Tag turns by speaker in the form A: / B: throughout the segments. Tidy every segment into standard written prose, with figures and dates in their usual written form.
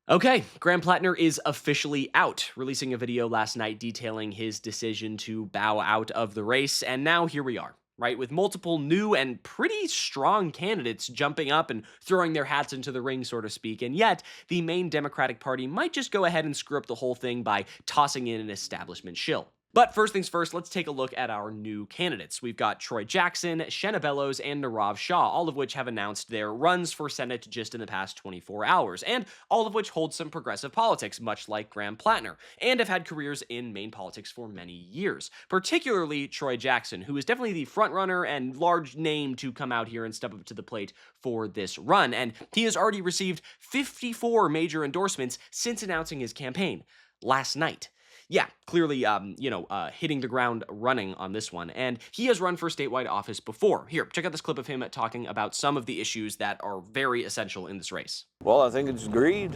A: Okay, Graham Plattner is officially out, releasing a video last night detailing his decision to bow out of the race, and now here we are, right, with multiple new and pretty strong candidates jumping up and throwing their hats into the ring, so to speak, and yet the Maine Democratic Party might just go ahead and screw up the whole thing by tossing in an establishment shill. But first things first, let's take a look at our new candidates. We've got Troy Jackson, Shenna Bellows, and Nirav Shah, all of which have announced their runs for Senate just in the past 24 hours, and all of which hold some progressive politics, much like Graham Plattner, and have had careers in Maine politics for many years. Particularly Troy Jackson, who is definitely the frontrunner and large name to come out here and step up to the plate for this run, and he has already received 54 major endorsements since announcing his campaign last night. Yeah, clearly, hitting the ground running on this one. And he has run for statewide office before. Here, check out this clip of him talking about some of the issues that are very essential in this race.
B: Well, I think it's greed,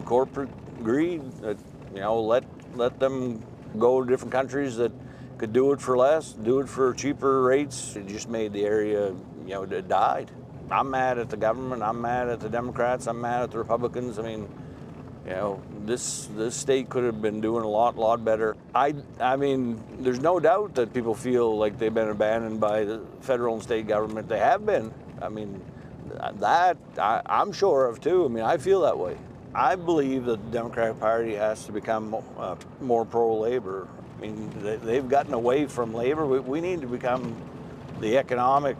B: corporate greed. Let them go to different countries that could do it for less, do it for cheaper rates. It just made the area, it died. I'm mad at the government. I'm mad at the Democrats. I'm mad at the Republicans. This state could have been doing a lot better. I mean, there's no doubt that people feel like they've been abandoned by the federal and state government. They have been. I mean, I'm sure of too. I feel that way. I believe that the Democratic Party has to become more pro-labor. They've gotten away from labor. We need to become the economic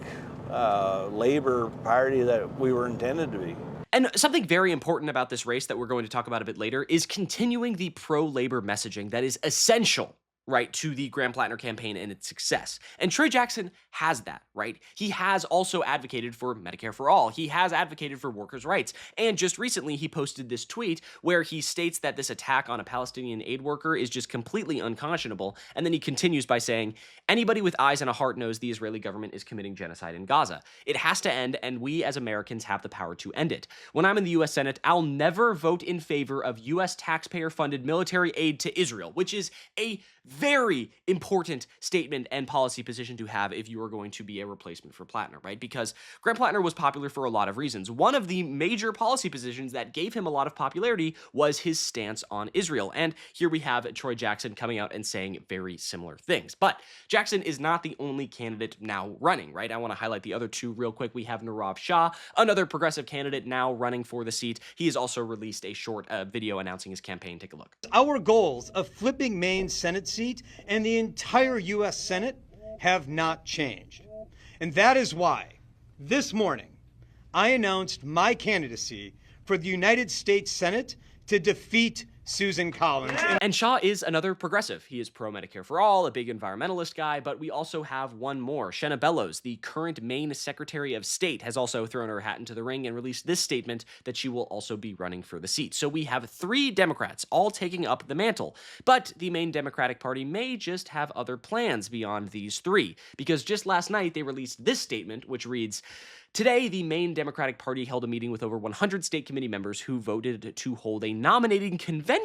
B: labor party that we were intended to be.
A: And something very important about this race that we're going to talk about a bit later is continuing the pro-labor messaging that is essential, right, to the Graham Plattner campaign and its success. And Troy Jackson has that, right? He has also advocated for Medicare for all. He has advocated for workers' rights. And just recently, he posted this tweet where he states that this attack on a Palestinian aid worker is just completely unconscionable. And then he continues by saying, anybody with eyes and a heart knows the Israeli government is committing genocide in Gaza. It has to end, and we as Americans have the power to end it. When I'm in the U.S. Senate, I'll never vote in favor of U.S. taxpayer-funded military aid to Israel, which is a very important statement and policy position to have if you are going to be a replacement for Plattner, right? Because Graham Plattner was popular for a lot of reasons. One of the major policy positions that gave him a lot of popularity was his stance on Israel. And here we have Troy Jackson coming out and saying very similar things. But Jackson is not the only candidate now running, right? I want to highlight the other two real quick. We have Nirav Shah, another progressive candidate now running for the seat. He has also released a short video announcing his campaign. Take a look.
C: Our goals of flipping Maine's Senate seat and the entire U.S. Senate have not changed. And that is why, this morning, I announced my candidacy for the United States Senate to defeat Susan Collins.
A: And Shah is another progressive. He is pro-Medicare for all, a big environmentalist guy, but we also have one more. Shenna Bellows, the current Maine Secretary of State, has also thrown her hat into the ring and released this statement that she will also be running for the seat. So we have 3 Democrats all taking up the mantle, but the Maine Democratic Party may just have other plans beyond these 3, because just last night they released this statement, which reads, today, the Maine Democratic Party held a meeting with over 100 state committee members who voted to hold a nominating convention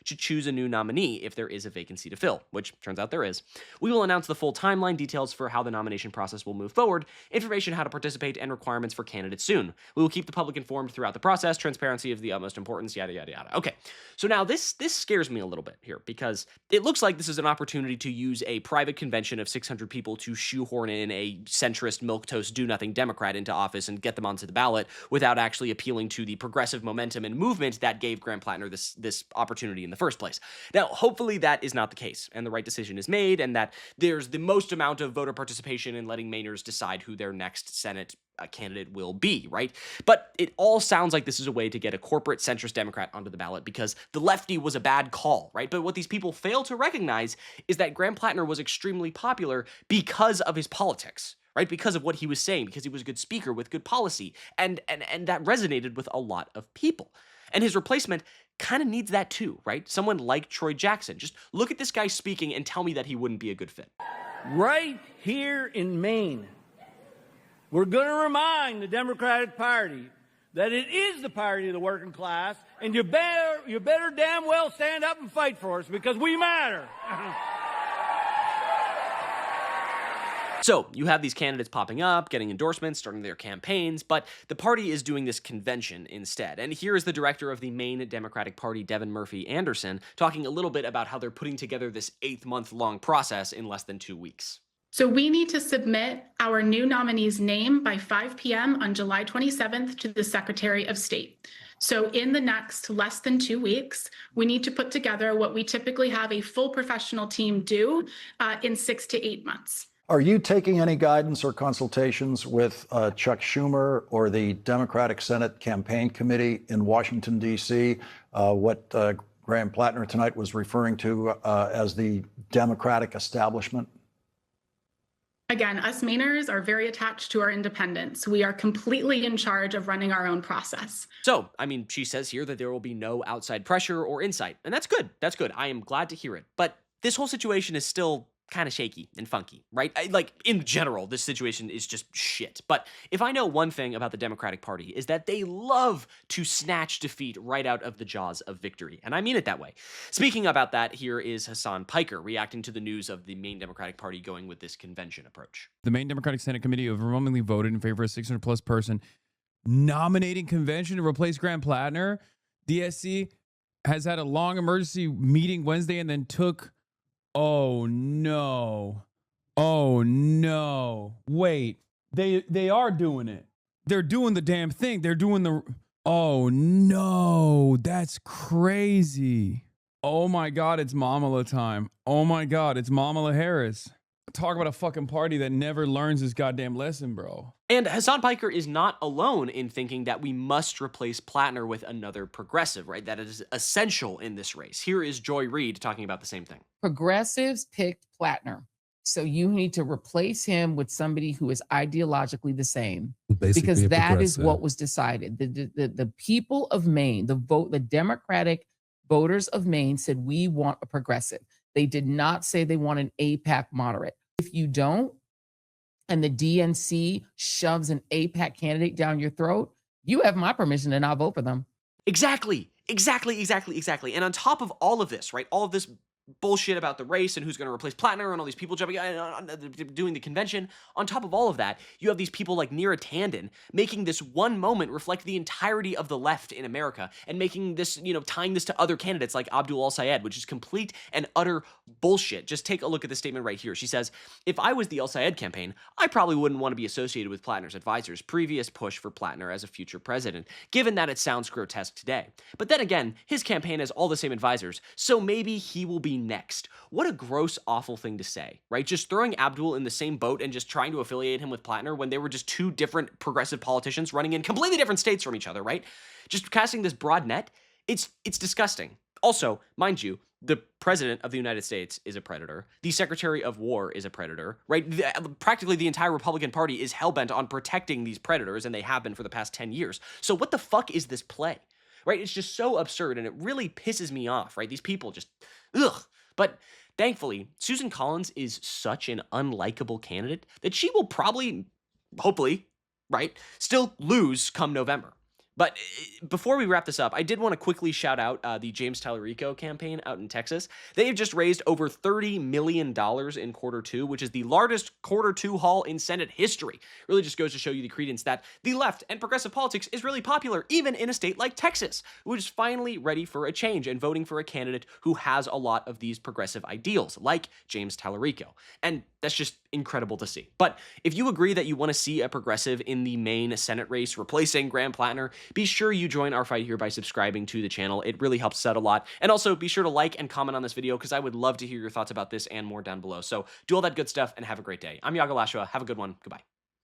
A: to choose a new nominee if there is a vacancy to fill, which turns out there is. We will announce the full timeline, details for how the nomination process will move forward, information how to participate, and requirements for candidates soon. We will keep the public informed throughout the process. Transparency is the utmost importance, yada, yada, yada. Okay, so now this scares me a little bit here because it looks like this is an opportunity to use a private convention of 600 people to shoehorn in a centrist, milquetoast, do-nothing Democrat into office and get them onto the ballot without actually appealing to the progressive momentum and movement that gave Graham Plattner this opportunity in the first place. Now, hopefully that is not the case, and the right decision is made, and that there's the most amount of voter participation in letting Mainers decide who their next Senate candidate will be, right? But it all sounds like this is a way to get a corporate centrist Democrat onto the ballot because the lefty was a bad call, right? But what these people fail to recognize is that Graham Plattner was extremely popular because of his politics, right? Because of what he was saying, because he was a good speaker with good policy, and that resonated with a lot of people. And his replacement kind of needs that too, right? Someone like Troy Jackson. Just look at this guy speaking and tell me that he wouldn't be a good fit.
D: Right here in Maine, we're going to remind the Democratic Party that it is the party of the working class, and you better damn well stand up and fight for us because we matter.
A: So you have these candidates popping up, getting endorsements, starting their campaigns, but the party is doing this convention instead. And here is the director of the Maine Democratic Party, Devin Murphy Anderson, talking a little bit about how they're putting together this 8-month-long process in less than 2 weeks.
E: So we need to submit our new nominee's name by 5 p.m. on July 27th to the Secretary of State. So in the next less than 2 weeks, we need to put together what we typically have a full professional team do in 6 to 8 months.
F: Are you taking any guidance or consultations with Chuck Schumer or the Democratic Senate Campaign Committee in Washington, D.C., what Graham Plattner tonight was referring to as the Democratic establishment?
E: Again, us Mainers are very attached to our independence. We are completely in charge of running our own process.
A: So, I mean, she says here that there will be no outside pressure or insight, and that's good. That's good. I am glad to hear it. But this whole situation is still kind of shaky and funky, right? Like, in general, this situation is just shit. But if I know one thing about the Democratic Party is that they love to snatch defeat right out of the jaws of victory. And I mean it that way. Speaking about that, here is Hassan Piker reacting to the news of the Maine Democratic Party going with this convention approach.
G: The Maine Democratic Senate Committee overwhelmingly voted in favor of 600-plus person nominating convention to replace Graham Plattner. DSC has had a long emergency meeting Wednesday and then took... Oh no. Oh no. Wait. They are doing it. They're doing the damn thing. They're doing the... Oh no. That's crazy. Oh my God, it's Mamala time. Oh my God, it's Mamala Harris. Talk about a fucking party that never learns this goddamn lesson, bro.
A: And Hassan Piker is not alone in thinking that we must replace Plattner with another progressive, right? That is essential in this race. Here is Joy Reid talking about the same thing.
H: Progressives picked Plattner. So you need to replace him with somebody who is ideologically the same. Because that is what was decided. The people of Maine, the Democratic voters of Maine said, we want a progressive. They did not say they want an APAC moderate. If you don't, and the DNC shoves an APAC candidate down your throat, you have my permission and I'll vote for them.
A: Exactly. And on top of all of this, right, all of this bullshit about the race and who's going to replace Plattner and all these people jumping doing the convention, on top of all of that, you have these people like Neera Tanden making this one moment reflect the entirety of the left in America and making this, tying this to other candidates like Abdul El-Sayed, which is complete and utter bullshit. Just take a look at the statement right here. She says, if I was the El-Sayed campaign, I probably wouldn't want to be associated with Plattner's advisors' previous push for Plattner as a future president, given that it sounds grotesque today. But then again, his campaign has all the same advisors, so maybe he will be next. What a gross, awful thing to say, right? Just throwing Abdul in the same boat and just trying to affiliate him with Plattner when they were just two different progressive politicians running in completely different states from each other, right? Just casting this broad net, it's disgusting. Also, mind you, the president of the United States is a predator. The Secretary of War is a predator, right? Practically the entire Republican Party is hellbent on protecting these predators, and they have been for the past 10 years. So what the fuck is this play? Right? It's just so absurd, and it really pisses me off, right? These people just, ugh. But thankfully, Susan Collins is such an unlikable candidate that she will probably, hopefully, right, still lose come November. But before we wrap this up, I did want to quickly shout out the James Tallarico campaign out in Texas. They have just raised over $30 million in Q2, which is the largest Q2 haul in Senate history. Really just goes to show you the credence that the left and progressive politics is really popular, even in a state like Texas, which is finally ready for a change and voting for a candidate who has a lot of these progressive ideals, like James Tallarico. And that's just incredible to see. But if you agree that you want to see a progressive in the Maine Senate race replacing Graham Plattner, be sure you join our fight here by subscribing to the channel. It really helps us out a lot. And also be sure to like and comment on this video because I would love to hear your thoughts about this and more down below. So do all that good stuff and have a great day. I'm Iago Lashua. Have a good one. Goodbye.